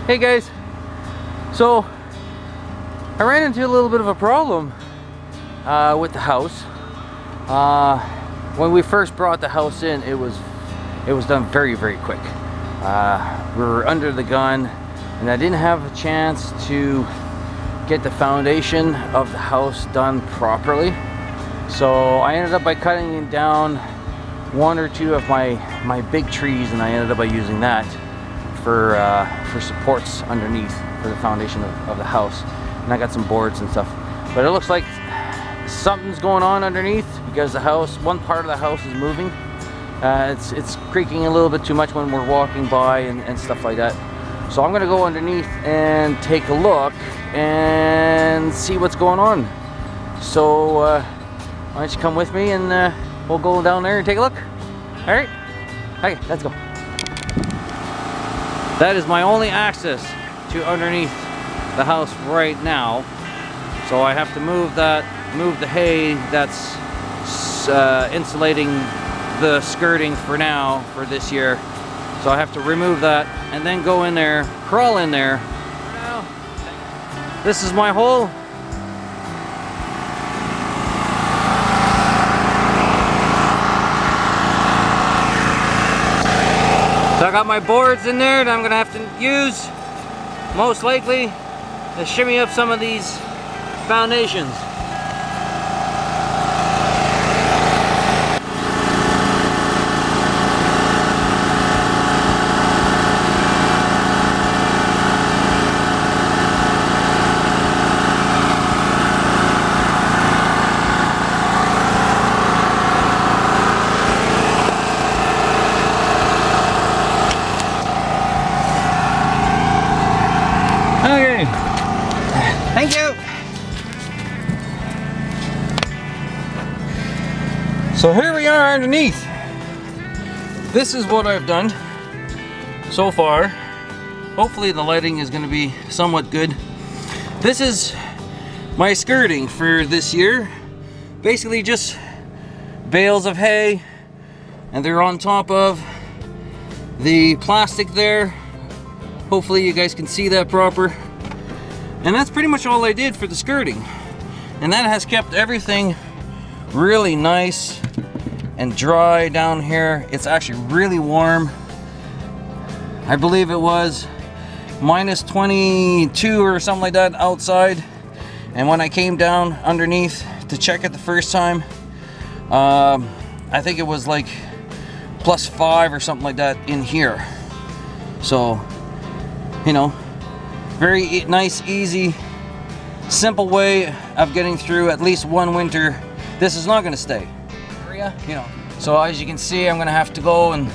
Hey guys, so I ran into a little bit of a problem with the house. When we first brought the house in, it was done very quick. We were under the gun and I didn't have a chance to get the foundation of the house done properly. So I ended up by cutting down one or two of my big trees, and I ended up by using that for supports underneath for the foundation of the house. And I got some boards and stuff. But it looks like something's going on underneath because the house, one part of the house is moving. It's creaking a little bit too much when we're walking by and stuff like that. So I'm gonna go underneath and take a look and see what's going on. So why don't you come with me and we'll go down there and take a look. All right, okay, let's go. That is my only access to underneath the house right now. So I have to move the hay that's insulating the skirting for now, for this year. So I have to remove that and then go in there, crawl in there. This is my hole. So I got my boards in there that I'm gonna have to use, most likely, to shimmy up some of these foundations. Okay, thank you. So here we are underneath. This is what I've done so far. Hopefully the lighting is going to be somewhat good. This is my skirting for this year. Basically just bales of hay, and they're on top of the plastic there. Hopefully you guys can see that proper. And that's pretty much all I did for the skirting. And that has kept everything really nice and dry down here. It's actually really warm. I believe it was minus 22 or something like that outside. And when I came down underneath to check it the first time, I think it was like plus 5 or something like that in here. So, you know, very nice, easy, simple way of getting through at least one winter. This is not going to stay, you know. So as you can see, I'm going to have to go and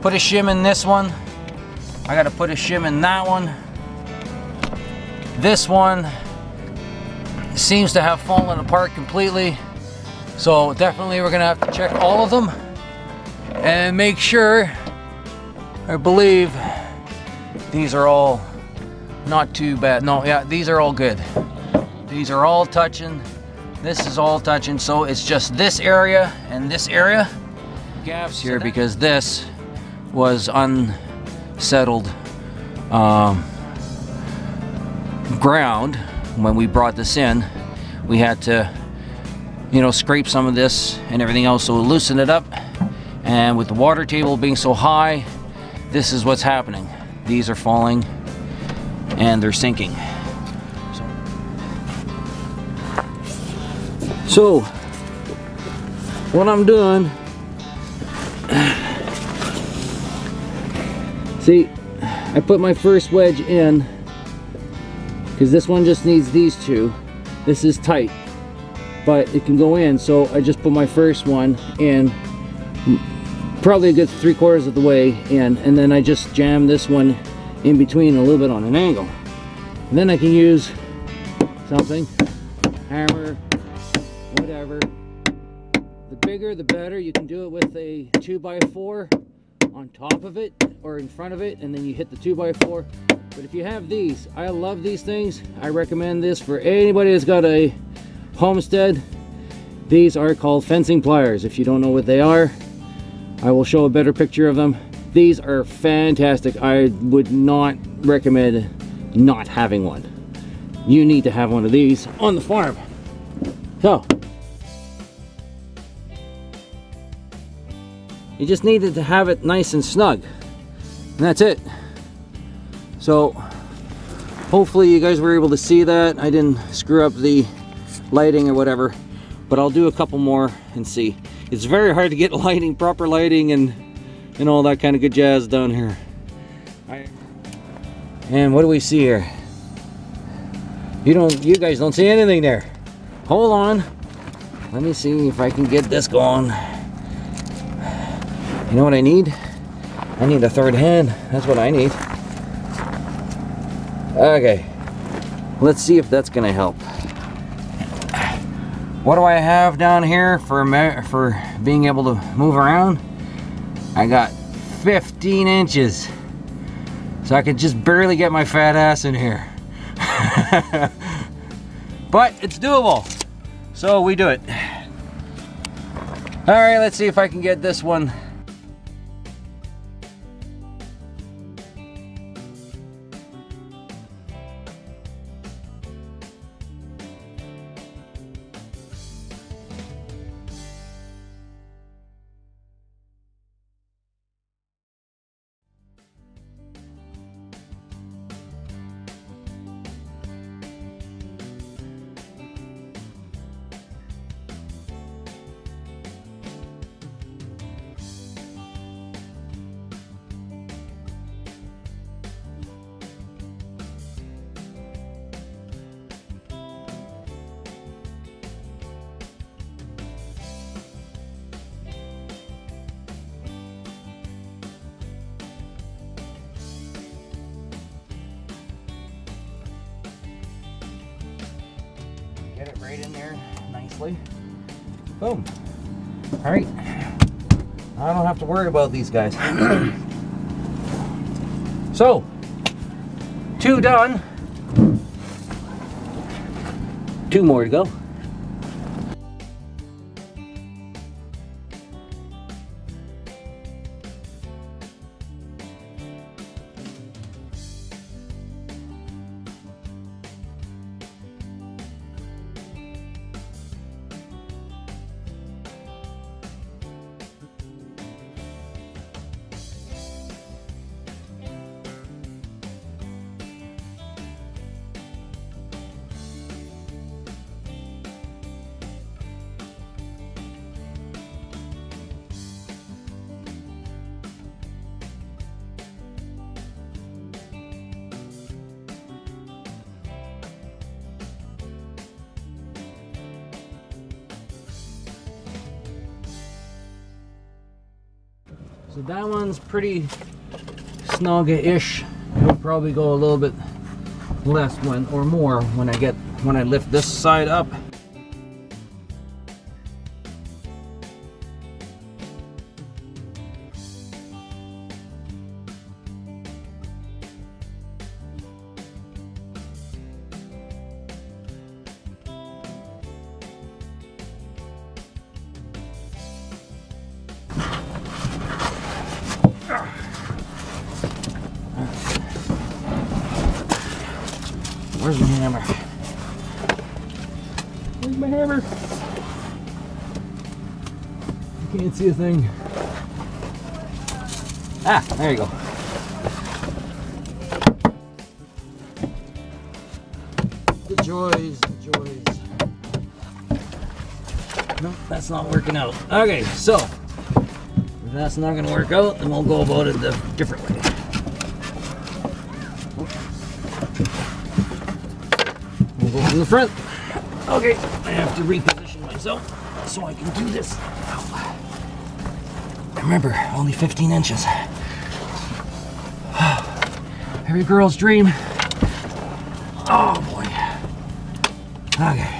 put a shim in this one. I got to put a shim in that one. This one seems to have fallen apart completely. So definitely we're going to have to check all of them and make sure, I believe, these are all not too bad. No, yeah, these are all good. These are all touching. This is all touching. So it's just this area and this area. Gaps here because this was unsettled ground. When we brought this in, we had to, you know, scrape some of this and everything else, so we'll loosen it up. And with the water table being so high, this is what's happening. These are falling and they're sinking. So what I'm doing, see, I put my first wedge in because this one just needs these two. This is tight, but it can go in, so I just put my first one in, probably a good 3/4 of the way in, and then I just jam this one in between a little bit on an angle. And then I can use something, hammer, whatever. The bigger the better. You can do it with a 2x4 on top of it or in front of it, and then you hit the 2x4. But if you have these, I love these things. I recommend this for anybody that's got a homestead. These are called fencing pliers. If you don't know what they are, I will show a better picture of them. These are fantastic. I would not recommend not having one. You need to have one of these on the farm. So you just needed to have it nice and snug, and that's it. So hopefully you guys were able to see that. I didn't screw up the lighting or whatever, but I'll do a couple more and see. It's very hard to get lighting, proper lighting, and all that kind of good jazz down here. And what do we see here? You guys don't see anything there. Hold on. Let me see if I can get this going. You know what I need? I need a third hand. That's what I need. Okay. Let's see if that's gonna help. What do I have down here for being able to move around? I got 15 inches. So I could just barely get my fat ass in here. But it's doable. So we do it. All right, let's see if I can get this one. Get it right in there nicely. Boom. All right. I don't have to worry about these guys. So, 2 done. 2 more to go. So that one's pretty snug-ish. It'll probably go a little bit less or more when I lift this side up. Where's my hammer? Where's my hammer? I can't see a thing. Ah, there you go. The joys, the joys. Nope, that's not working out. Okay, so if that's not gonna work out, then we'll go about it a different way. We'll go from the front. Okay, I have to reposition myself so I can do this. Remember, only 15 inches. Every girl's dream. Oh boy. Okay.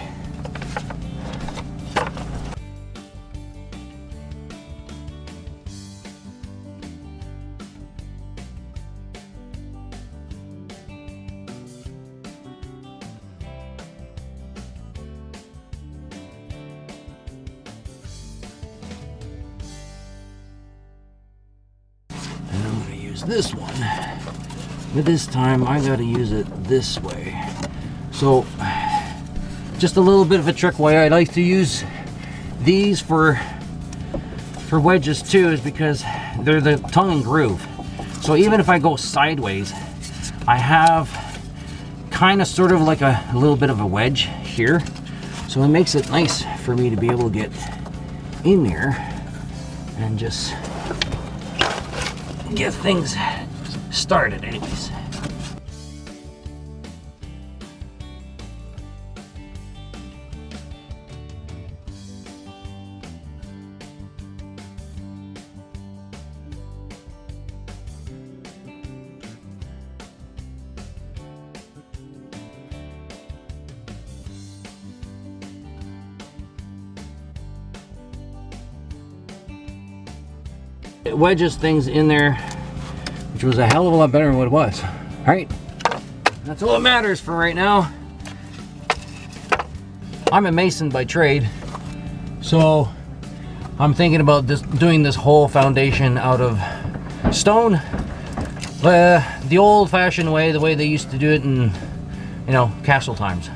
And I'm going to use this one But this time I gotta use it this way. So just a little bit of a trick why I like to use these for wedges too is because they're the tongue and groove. So even if I go sideways, I have kind of sort of like a little bit of a wedge here. So it makes it nice for me to be able to get in there and just get things started anyways. It wedges things in there, which was a hell of a lot better than what it was. All right, that's all that matters for right now. I'm a mason by trade, so I'm thinking about doing this whole foundation out of stone, the old-fashioned way, the way they used to do it in, you know, castle times,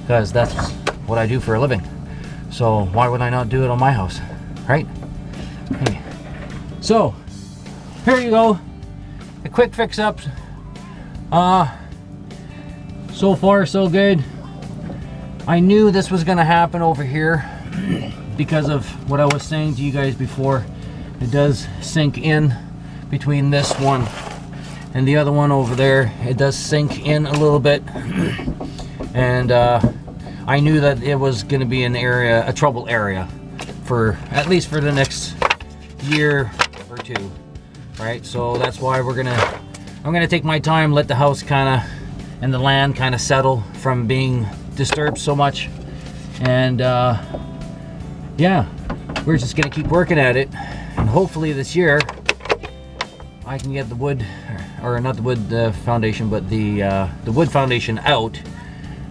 because that's what I do for a living. So why would I not do it on my house, right? Hey. So here you go, a quick fix up. So far so good. I knew this was gonna happen over here because of what I was saying to you guys before. It does sink in between this one and the other one over there. It does sink in a little bit, and I knew that it was gonna be an area, a trouble area, for at least for the next year or two, right? So that's why I'm gonna take my time, let the house kind of and the land kind of settle from being disturbed so much, and yeah, we're just gonna keep working at it, and hopefully this year I can get the wood, or not the wood foundation, but the wood foundation out,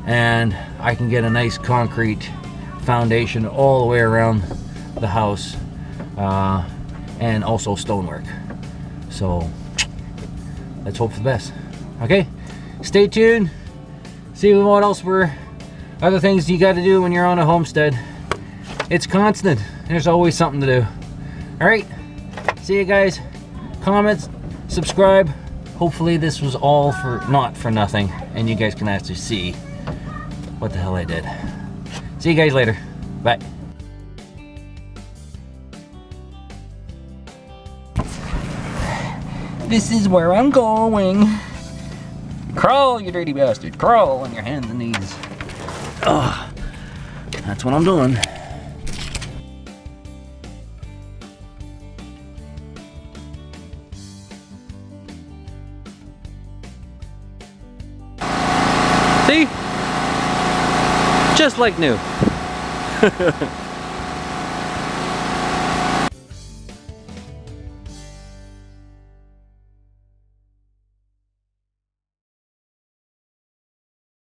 and I can get a nice concrete foundation all the way around the house, and also stonework. So let's hope for the best. Okay, stay tuned. See what else other things you got to do when you're on a homestead. It's constant. There's always something to do. All right, see you guys. Comments, subscribe. Hopefully this was all not for nothing, and you guys can actually see what the hell I did. See you guys later. Bye. This is where I'm going. Crawl, you dirty bastard. Crawl on your hands and knees. Oh, that's what I'm doing. See? Just like new.